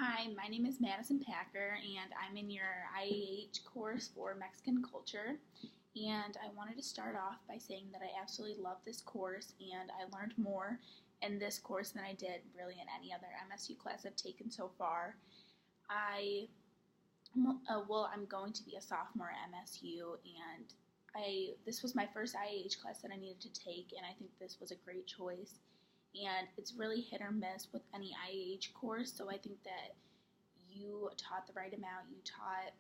Hi, my name is Madison Packer, and I'm in your IAH course for Mexican culture. And I wanted to start off by saying that I absolutely love this course, and I learned more in this course than I did really in any other MSU class I've taken so far. I I'm going to be a sophomore at MSU, and this was my first IAH class that I needed to take, and I think this was a great choice. And it's really hit or miss with any IAH course, so I think that you taught the right amount. You taught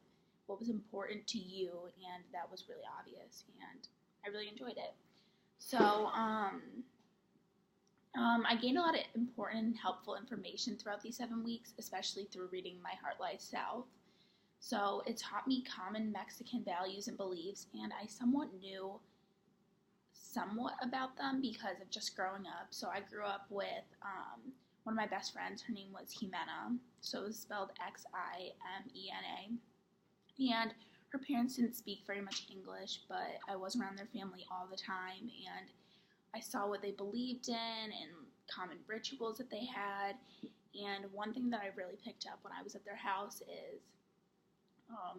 what was important to you, and that was really obvious, and I really enjoyed it. I gained a lot of important and helpful information throughout these 7 weeks, especially through reading My Heart Lies South. So it taught me common Mexican values and beliefs, and I somewhat about them because of just growing up. So I grew up with one of my best friends. Her name was Jimena, so it was spelled Ximena. And her parents didn't speak very much English, but I was around their family all the time, and I saw what they believed in and common rituals that they had. And one thing that I really picked up when I was at their house is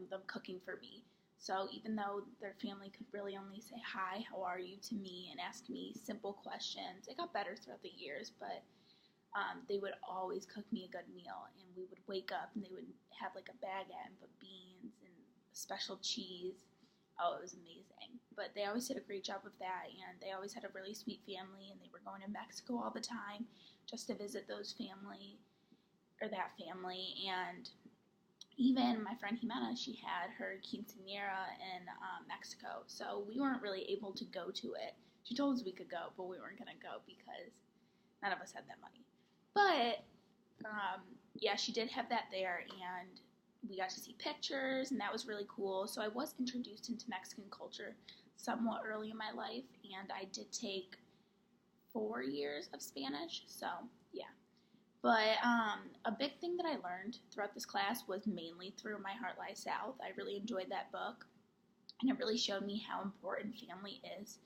them cooking for me. So even though their family could really only say hi, how are you to me, and ask me simple questions, it got better throughout the years, but they would always cook me a good meal, and we would wake up and they would have like a baguette and put beans and special cheese. Oh, it was amazing. But they always did a great job of that, and they always had a really sweet family, and they were going to Mexico all the time just to visit that family. And even my friend Jimena, she had her quinceañera in Mexico, so we weren't really able to go to it. She told us we could go, but we weren't going to go because none of us had that money. But yeah, she did have that there, and we got to see pictures, and that was really cool. So I was introduced into Mexican culture somewhat early in my life, and I did take 4 years of Spanish, so yeah. But a big thing that I learned throughout this class was mainly through My Heart Lies South. I really enjoyed that book, and it really showed me how important family is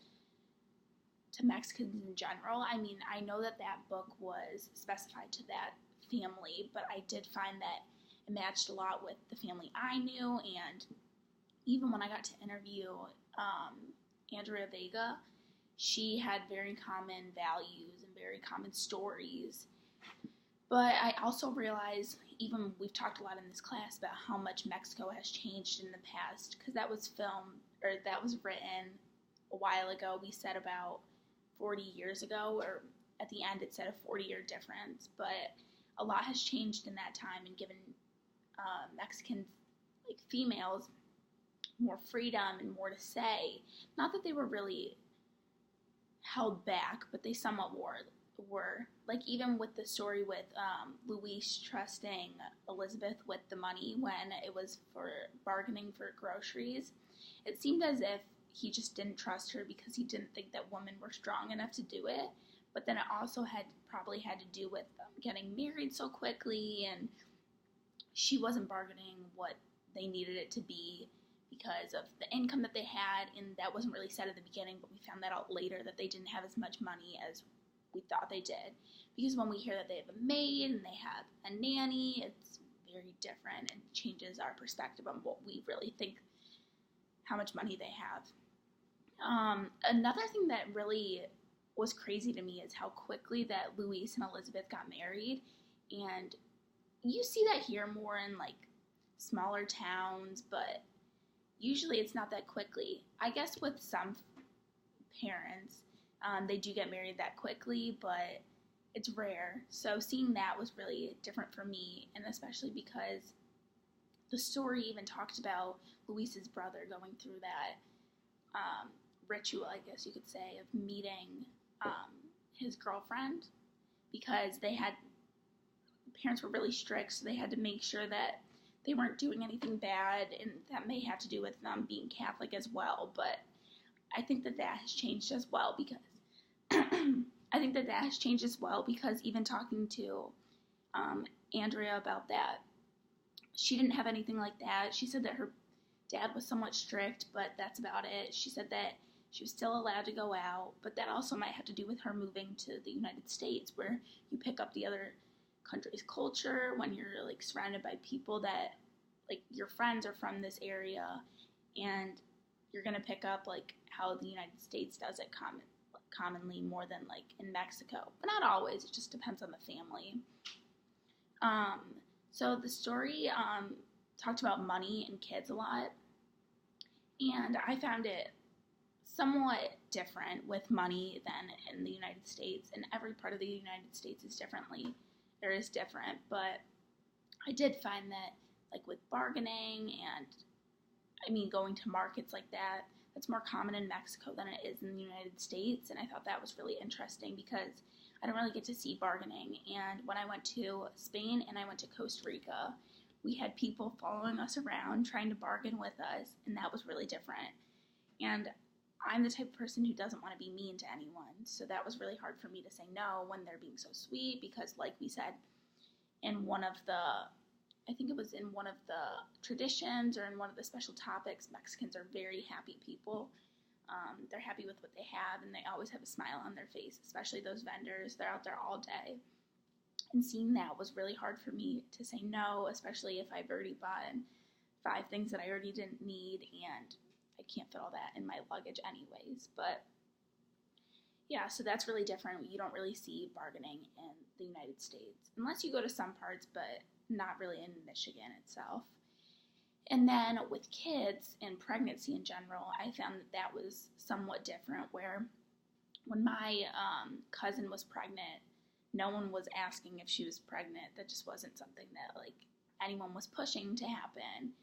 to Mexicans in general. I mean, I know that book was specified to that family, but I did find that it matched a lot with the family I knew, and even when I got to interview Andrea Vega, she had very common values and very common stories. But I also realized, even we've talked a lot in this class about how much Mexico has changed in the past, because that was written a while ago. We said about 40 years ago, or at the end it said a 40-year difference, but a lot has changed in that time and given Mexican females more freedom and more to say. Not that they were really held back, but they somewhat were. Like, even with the story with Luis trusting Elizabeth with the money when it was for bargaining for groceries, it seemed as if he just didn't trust her because he didn't think that women were strong enough to do it. But then it also probably had to do with getting married so quickly, and she wasn't bargaining what they needed it to be because of the income that they had, and that wasn't really said at the beginning, but we found that out later, that they didn't have as much money as we thought they did. Because when we hear that they have a maid and they have a nanny, it's very different and changes our perspective on what we really think, how much money they have. Another thing that really was crazy to me is how quickly that Luis and Elizabeth got married, and you see that here more in smaller towns, but usually it's not that quickly. I guess with some parents, they do get married that quickly, but it's rare. So seeing that was really different for me, and especially because the story even talked about Luis's brother going through that ritual, I guess you could say, of meeting his girlfriend, because parents were really strict, so they had to make sure that they weren't doing anything bad, and that may have to do with them being Catholic as well. But I think that has changed as well, because even talking to Andrea about that, she didn't have anything like that. She said that her dad was somewhat strict, but that's about it. She said that she was still allowed to go out, but that also might have to do with her moving to the United States, where you pick up the other country's culture, when you're like surrounded by people that like your friends are from this area, and you're gonna pick up like how the United States does it commonly more than like in Mexico, but not always. It just depends on the family. So the story talked about money and kids a lot, and I found it somewhat different with money than in the United States, and every part of the United States is different, but I did find that like with bargaining and I mean going to markets like that, that's more common in Mexico than it is in the United States, and I thought that was really interesting because I don't really get to see bargaining. And when I went to Spain and I went to Costa Rica, we had people following us around trying to bargain with us, and that was really different. And I'm the type of person who doesn't want to be mean to anyone, so that was really hard for me to say no when they're being so sweet, because like we said, in one of the, I think it was in one of the traditions or in one of the special topics, Mexicans are very happy people. They're happy with what they have, and they always have a smile on their face, especially those vendors. They're out there all day. And seeing that was really hard for me to say no, especially if I've already bought 5 things that I already didn't need, and I can't fit all that in my luggage anyways. But yeah, so that's really different. You don't really see bargaining in the United States, unless you go to some parts, but not really in Michigan itself. And then with kids and pregnancy in general, I found that was somewhat different, where when my cousin was pregnant, no one was asking if she was pregnant. That just wasn't something that like anyone was pushing to happen,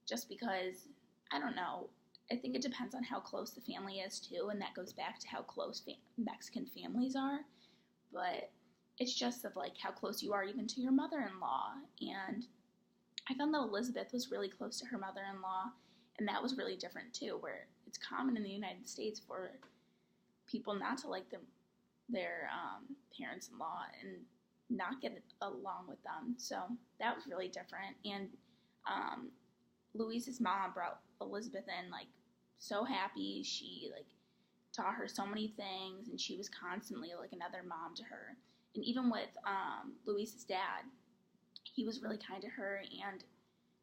just because, I don't know, I think it depends on how close the family is too, and that goes back to how close Mexican families are. But it's just of like how close you are even to your mother-in-law. And I found that Elizabeth was really close to her mother-in-law, and that was really different too, where it's common in the United States for people not to like their parents-in-law and not get along with them. So that was really different. And Louise's mom brought Elizabeth in like so happy. She like taught her so many things, and she was constantly like another mom to her. And even with Louise's dad, he was really kind to her and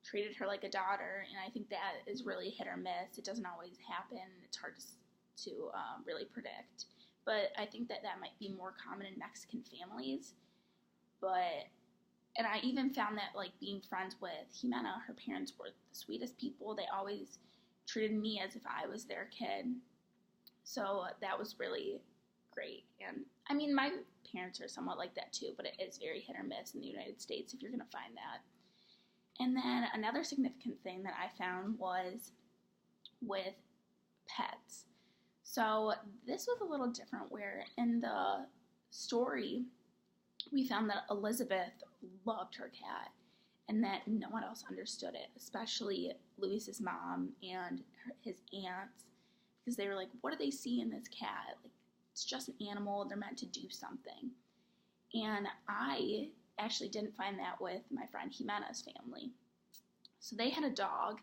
treated her like a daughter, and I think that is really hit or miss. It doesn't always happen. It's hard to really predict. But I think that might be more common in Mexican families. And I even found that, like, being friends with Jimena, her parents were the sweetest people. They always treated me as if I was their kid. So that was really great. And, I mean, my parents are somewhat like that too, but it is very hit or miss in the United States if you're going to find that. And then another significant thing that I found was with pets. So this was a little different, where in the story we found that Elizabeth loved her cat and that no one else understood it, especially Louise's mom and his aunts, because they were like, what do they see in this cat? Like, it's just an animal. They're meant to do something. And I actually didn't find that with my friend Jimena's family. So they had a dog,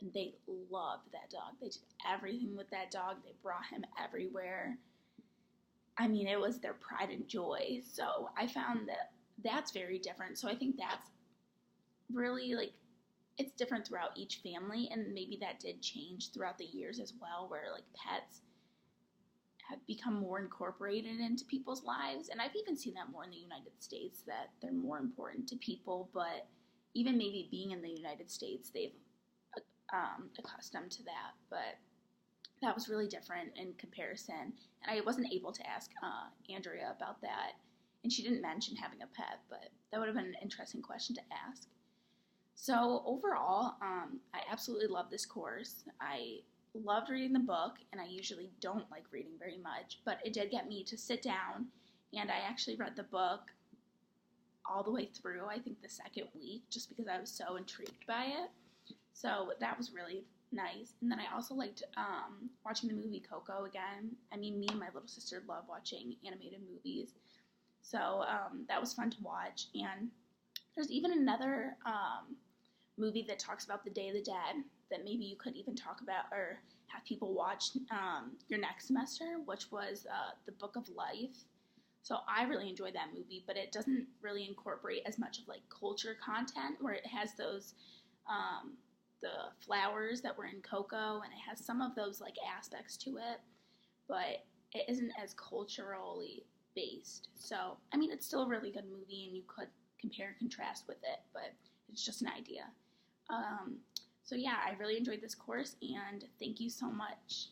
and they loved that dog. They did everything with that dog. They brought him everywhere. I mean, it was their pride and joy. So I found that that's very different. So I think that's really, like, it's different throughout each family, and maybe that did change throughout the years as well, where, like, pets have become more incorporated into people's lives. And I've even seen that more in the United States, that they're more important to people. But even maybe being in the United States, they've accustomed to that. But that was really different in comparison. And I wasn't able to ask Andrea about that. And she didn't mention having a pet, but that would have been an interesting question to ask. So overall, I absolutely love this course. I loved reading the book, and I usually don't like reading very much, but it did get me to sit down, and I actually read the book all the way through, I think the second week, just because I was so intrigued by it. So that was really nice. And then I also liked watching the movie Coco again. I mean, me and my little sister love watching animated movies, so that was fun to watch. And there's even another movie that talks about the Day of the Dead that maybe you could even talk about or have people watch your next semester, which was The Book of Life. So I really enjoyed that movie, but it doesn't really incorporate as much of like culture content where it has those the flowers that were in Coco, and it has some of those like aspects to it, but it isn't as culturally based. So I mean, it's still a really good movie, and you could compare and contrast with it, but it's just an idea. Um, so yeah, I really enjoyed this course, and thank you so much.